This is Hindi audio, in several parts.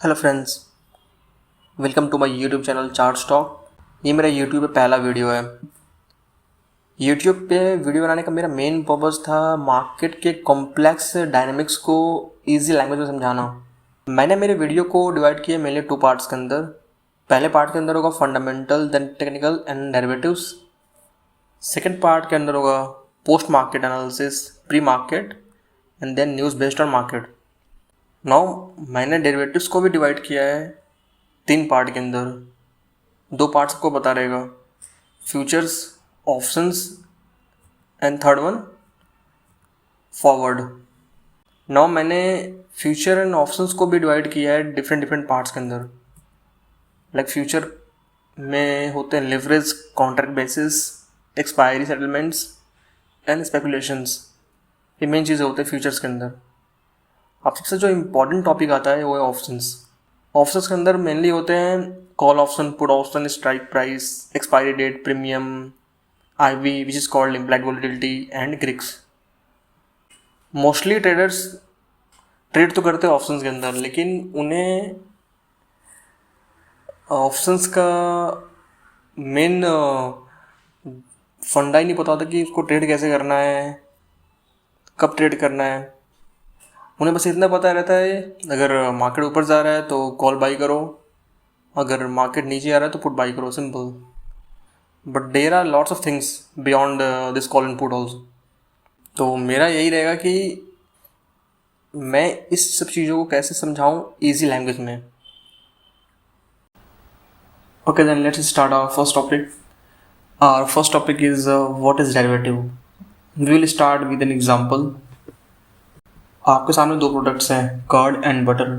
Hello friends, welcome to my YouTube channel chart stock. ये मेरा यूट्यूब पे पहला वीडियो है। यूट्यूब पे वीडियो बनाने का मेरा मेन पर्पज़ था मार्केट के कॉम्प्लेक्स डायनामिक्स को इजी लैंग्वेज में समझाना। मैंने मेरे वीडियो को डिवाइड किया मेनली टू पार्ट्स के अंदर। पहले पार्ट के अंदर होगा fundamental, then technical and derivatives. Second part के अंदर होगा post market analysis, pre market and then news based on market. Now मैंने डेरिवेटिव्स को भी डिवाइड किया है 3 पार्ट के अंदर। 2 पार्ट्स को बता रहेगा, futures, options and third one forward. Now मैंने फ्यूचर एंड ऑप्शंस को भी डिवाइड किया है डिफरेंट पार्ट्स के अंदर। लाइक फ्यूचर में होते हैं leverage, contract basis, expiry settlements and speculations. ये मेन चीज़ें होते हैं फ्यूचर्स के अंदर। अब सबसे जो इम्पोर्टेंट टॉपिक आता है वो है ऑप्शंस। ऑप्शंस के अंदर मेनली होते हैं call option, put option, strike price, expiry date, premium, IV which is called implied volatility and greeks. Mostly traders trade तो करते हैं ऑप्शंस के अंदर, लेकिन उन्हें ऑप्शंस का मेन फंडा ही नहीं पता होता कि उसको ट्रेड कैसे करना है, कब ट्रेड करना है। उन्हें बस इतना पता रहता है अगर मार्केट ऊपर जा रहा है तो कॉल बाई करो, अगर मार्केट नीचे आ रहा है तो पुट बाई करो, simple. But there are lots of things beyond this call and put also. तो मेरा यही रहेगा कि मैं इस सब चीज़ों को कैसे समझाऊँ ईजी लैंग्वेज में। Okay then let's start our first topic. Our first topic is what is derivative. We will start with an example. आपके सामने 2 प्रोडक्ट्स हैं, curd and butter,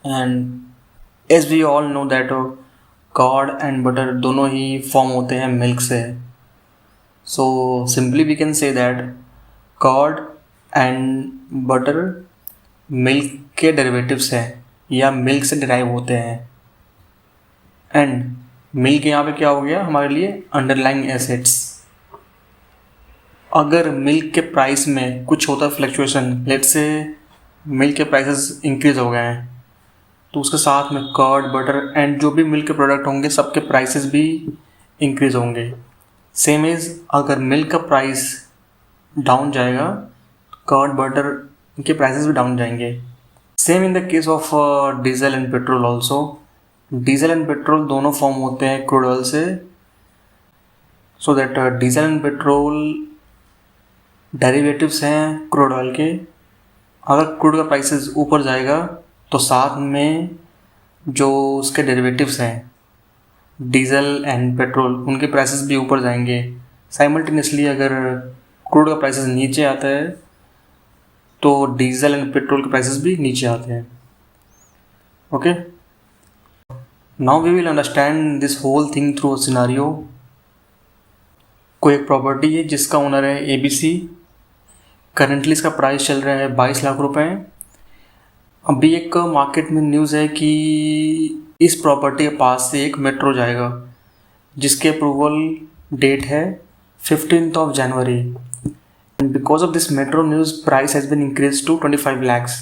and as we all know that curd and butter दोनों ही फॉर्म होते हैं मिल्क से। So simply we can say that curd and butter milk के डेरिवेटिव्स हैं या मिल्क से डिराइव होते हैं। एंड मिल्क यहाँ पे क्या हो गया हमारे लिए, अंडरलाइंग एसेट्स। अगर मिल्क के प्राइस में कुछ होता है फ्लक्चुएशन, लेट्स से मिल्क के प्राइसेस इंक्रीज हो गए हैं, तो उसके साथ में कर्ड, बटर एंड जो भी मिल्क के प्रोडक्ट होंगे सबके प्राइसेस भी इंक्रीज होंगे। सेम इज़ अगर मिल्क का प्राइस डाउन जाएगा तो कर्ड, बटर के प्राइसेस भी डाउन जाएंगे। Same in the case of diesel and petrol also. Diesel and petrol दोनों फॉर्म होते हैं क्रूड ऑयल से। So that diesel and petrol derivatives हैं क्रूड ऑयल के। अगर क्रूड का प्राइसेस ऊपर जाएगा तो साथ में जो उसके डेरिवेटिव्स हैं डीजल एंड पेट्रोल, उनके प्राइसेस भी ऊपर जाएंगे साइमल्टेनियसली। अगर क्रूड का प्राइसेस नीचे आता है तो डीजल एंड पेट्रोल के प्राइसेस भी नीचे आते हैं। Okay, now we will understand this whole thing through a scenario. कोई एक प्रॉपर्टी है जिसका ओनर है ABC। करंटली इसका प्राइस चल रहा है 22 लाख रुपए। अभी एक मार्केट में न्यूज़ है कि इस प्रॉपर्टी के पास से एक मेट्रो जाएगा जिसके अप्रूवल डेट है 15th of January। And because of this metro news price has been increase to 25 lakhs।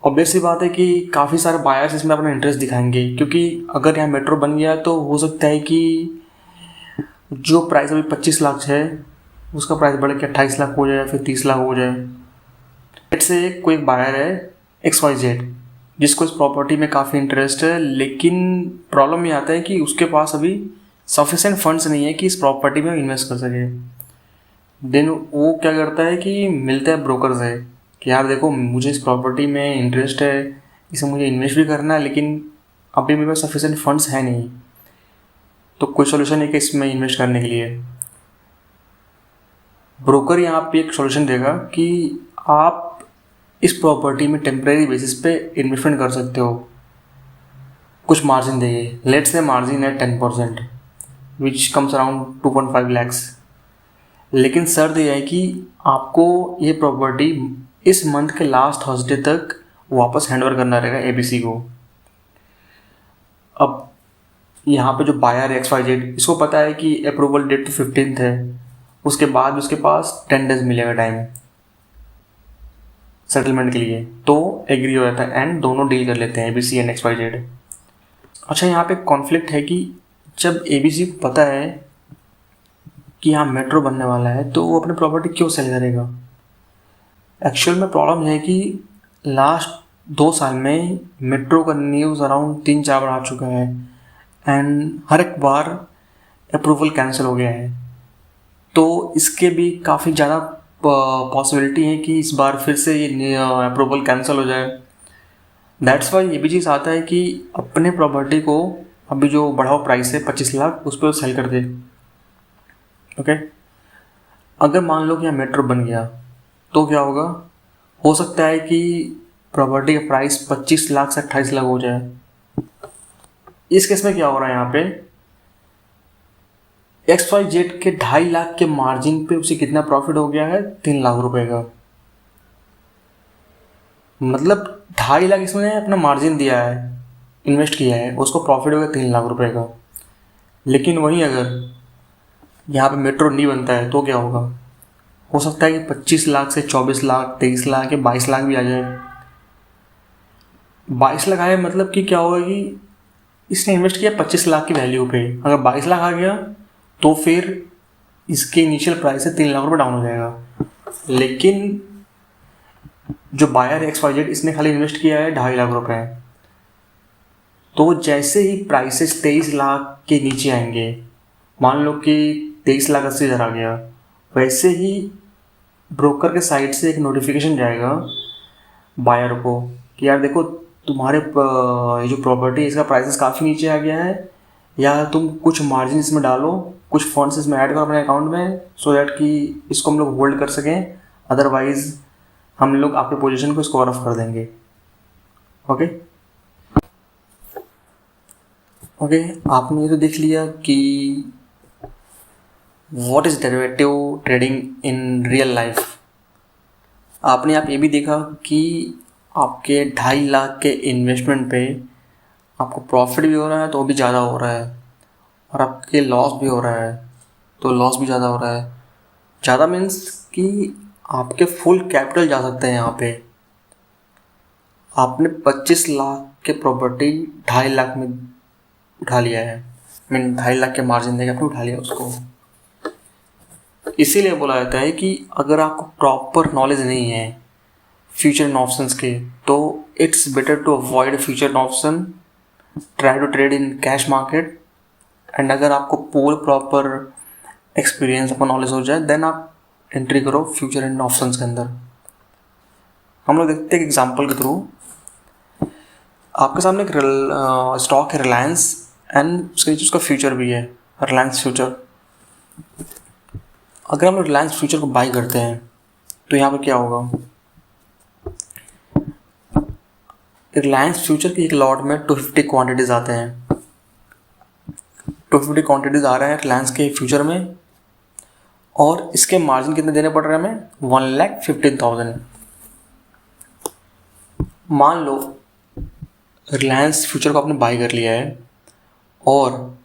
Obvious सी बात है कि काफ़ी सारे बायर्स इसमें अपना इंटरेस्ट दिखाएंगे, क्योंकि अगर यहाँ मेट्रो बन गया तो हो सकता है कि जो प्राइस अभी 25 लाख है उसका प्राइस बढ़ के 28 लाख हो जाए, फिर 30 लाख हो जाए। लेट्स से कोई बायर है XYZ जिसको इस प्रॉपर्टी में काफ़ी इंटरेस्ट है, लेकिन प्रॉब्लम ये आता है कि उसके पास अभी सफिशेंट फंड्स नहीं है कि इस प्रॉपर्टी में इन्वेस्ट कर सके। देन वो क्या करता है कि मिलता है ब्रोकर से कि यार देखो मुझे इस प्रॉपर्टी में इंटरेस्ट है, इसे मुझे इन्वेस्ट भी करना है, लेकिन अभी मेरे पास सफिशेंट फंड्स है नहीं, तो कोई सोल्यूशन है कि इसमें इन्वेस्ट करने के लिए। ब्रोकर यहाँ पे एक सॉल्यूशन देगा कि आप इस प्रॉपर्टी में टेम्परेरी बेसिस पे इन्वेस्टमेंट कर सकते हो, कुछ मार्जिन देंगे। लेट्स से मार्जिन है 10% विच कम्स अराउंड 2.5 lakhs। लेकिन शर्त यह है कि आपको ये प्रॉपर्टी इस मंथ के लास्ट थर्सडे तक वापस हैंडओवर करना रहेगा ABC को। अब यहाँ पे जो बायर है XYZ, इसको पता है कि अप्रूवल डेट तो 15th है, उसके बाद उसके पास 10 days मिलेगा टाइम। सेटलमेंट के लिए, तो एग्री हो जाता है एंड दोनों डील कर लेते हैं, ABC एंड XYZ। अच्छा, यहाँ पे कॉन्फ्लिक्ट है कि जब ABC को पता है कि यहाँ मेट्रो बनने वाला है तो वो अपनी प्रॉपर्टी क्यों सेल करेगा। एक्चुअल में प्रॉब्लम है कि लास्ट 2 साल में मेट्रो का न्यूज़ अराउंड 3-4 बार आ चुका है एंड हर एक बार अप्रूवल कैंसिल हो गया है। तो इसके भी काफ़ी ज़्यादा पॉसिबिलिटी है कि इस बार फिर से ये अप्रूवल कैंसिल हो जाए। दैट्स वाई ये भी चीज़ आता है कि अपने प्रॉपर्टी को अभी जो बढ़ा हुआ प्राइस है 25 लाख उस पर सेल कर दे। ओके, अगर मान लो कि यहाँ मेट्रो बन गया तो क्या होगा, हो सकता है कि प्रॉपर्टी का प्राइस 25 लाख से 28 लाख हो जाए। इस केस में क्या हो रहा है, यहाँ पे XYZ के 2.5 लाख के मार्जिन पे उसे कितना प्रॉफिट हो गया है, 3 लाख रुपए का। मतलब 2.5 लाख इसमें अपना मार्जिन दिया है, इन्वेस्ट किया है, उसको प्रॉफिट हो गया 3 लाख रुपए का। लेकिन वहीं अगर यहाँ पे मेट्रो नहीं बनता है तो क्या होगा, हो सकता है कि 25 लाख से 24 लाख, 23 लाख या 22 लाख भी आ जाए। 22 लाख आए मतलब कि क्या होगा कि इसने इन्वेस्ट किया 25 लाख की वैल्यू पे, अगर 22 लाख आ गया तो फिर इसके इनिशियल प्राइस से 3 लाख रुपये डाउन हो जाएगा। लेकिन जो बायर XYZ इसने खाली इन्वेस्ट किया है 2.5 लाख रुपए, तो जैसे ही प्राइसेस 23 लाख के नीचे आएंगे, मान लो कि 23,80,000 आ गया, वैसे ही ब्रोकर के साइड से एक नोटिफिकेशन जाएगा बायर को कि यार देखो तुम्हारे ये जो प्रॉपर्टी है इसका प्राइसेस काफ़ी नीचे आ गया है, या तुम कुछ मार्जिन इसमें डालो, कुछ फंड्स इसमें ऐड करो अपने अकाउंट में, सो दैट कि इसको हम लोग होल्ड कर सकें, अदरवाइज हम लोग आपके पोजीशन को स्कोर ऑफ कर देंगे। ओके ओके, आपने ये तो देख लिया कि what is derivative trading in real life. आपने आप ये भी देखा कि आपके 2.5 लाख के इन्वेस्टमेंट पे आपको प्रॉफिट भी हो रहा है तो भी ज़्यादा हो रहा है, और आपके लॉस भी हो रहा है तो लॉस भी ज़्यादा हो रहा है। ज़्यादा मीन्स कि आपके फुल कैपिटल जा सकते हैं। यहाँ पे आपने 25 लाख के प्रॉपर्टी 2.5 लाख में उठा लिया है, मीन 2.5 लाख के मार्जिन देके आपने उठा लिया उसको। इसीलिए बोला जाता है कि अगर आपको प्रॉपर नॉलेज नहीं है फ्यूचर इन ऑप्शंस के, तो it's better to avoid future in option, try to trade in cash market. And अगर आपको पूरे प्रॉपर एक्सपीरियंस आपको नॉलेज हो जाए देन आप एंट्री करो फ्यूचर इन ऑप्शंस के अंदर। हम लोग देखते हैं एग्जांपल के थ्रू। आपके सामने एक स्टॉक है रिलायंस, एंड उसके नीचे उसका फ्यूचर भी है, रिलायंस फ्यूचर। अगर हम लोग रिलायंस फ्यूचर को बाई करते हैं तो यहाँ पर क्या होगा, रिलायंस फ्यूचर के एक लॉट में 250 क्वांटिटीज़ आते हैं। 250 क्वांटिटीज़ आ रहे हैं रिलायंस के फ्यूचर में, और इसके मार्जिन कितने देने पड़ रहे हैं हमें, 1,15,000। मान लो रिलायंस फ्यूचर को आपने बाई कर लिया है और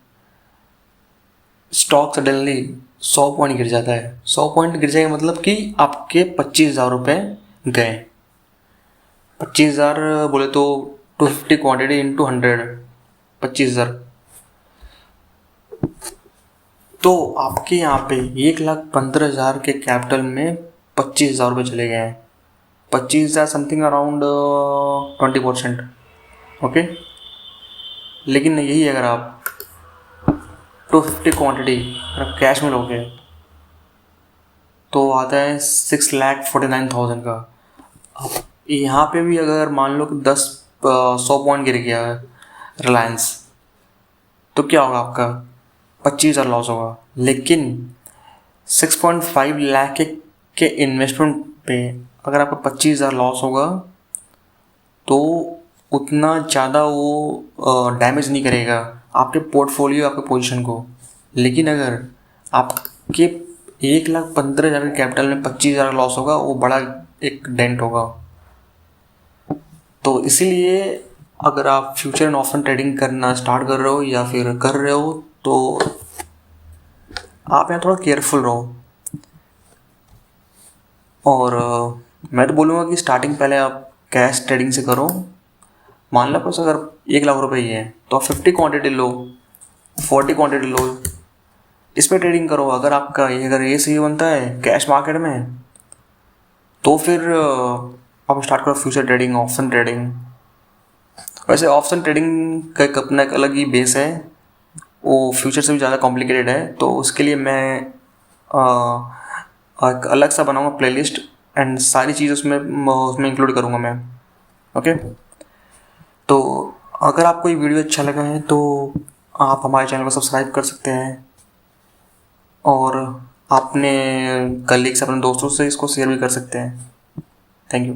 स्टॉक सडनली 100 पॉइंट गिर जाता है। 100 पॉइंट गिर जाएगा मतलब कि आपके 25,000 रुपये गए। 25,000 बोले तो 250 क्वांटिटी इंटू 100, 25,000। तो आपके यहाँ पे 1,15,000 के कैपिटल में 25,000 रुपये चले गए हैं। 25,000 समथिंग अराउंड 20%। ओके, लेकिन यही अगर आप 250 क्वांटिटी अगर कैश में लोगे तो आता है 6,49,000 का। अब यहाँ पे भी अगर मान लो कि 100 पॉइंट गिर गया है रिलायंस, तो क्या होगा, आपका 25,000 लॉस होगा। लेकिन 6.5 लाख के इन्वेस्टमेंट पे अगर आपका 25,000 लॉस होगा तो उतना ज़्यादा वो डैमेज नहीं करेगा आपके पोर्टफोलियो, आपके पोजीशन को। लेकिन अगर आपके 1,15,000 के कैपिटल में 25,000 लॉस होगा, वो बड़ा एक डेंट होगा। तो इसीलिए अगर आप फ्यूचर एंड ऑप्शन ट्रेडिंग करना स्टार्ट कर रहे हो या फिर कर रहे हो तो आप यहाँ थोड़ा केयरफुल रहो। और मैं तो बोलूँगा कि स्टार्टिंग पहले आप कैश ट्रेडिंग से करो। मान लो बस अगर 1 लाख रुपए ही है तो आप 50 क्वांटिटी लो, 40 क्वांटिटी लो, इस पर ट्रेडिंग करो। अगर ये सही बनता है कैश मार्केट में तो फिर आप स्टार्ट करो फ्यूचर ट्रेडिंग, ऑप्शन ट्रेडिंग। वैसे ऑप्शन ट्रेडिंग का एक अपना एक अलग ही बेस है, वो फ्यूचर से भी ज़्यादा कॉम्प्लिकेटेड है। तो उसके लिए मैं एक अलग सा बनाऊंगा प्लेलिस्ट एंड सारी चीज़ उसमें इंक्लूड करूँगा मैं। ओके, तो अगर आपको ये वीडियो अच्छा लगा है तो आप हमारे चैनल को सब्सक्राइब कर सकते हैं और अपने कलीग्स, अपने दोस्तों से इसको शेयर भी कर सकते हैं। Thank you.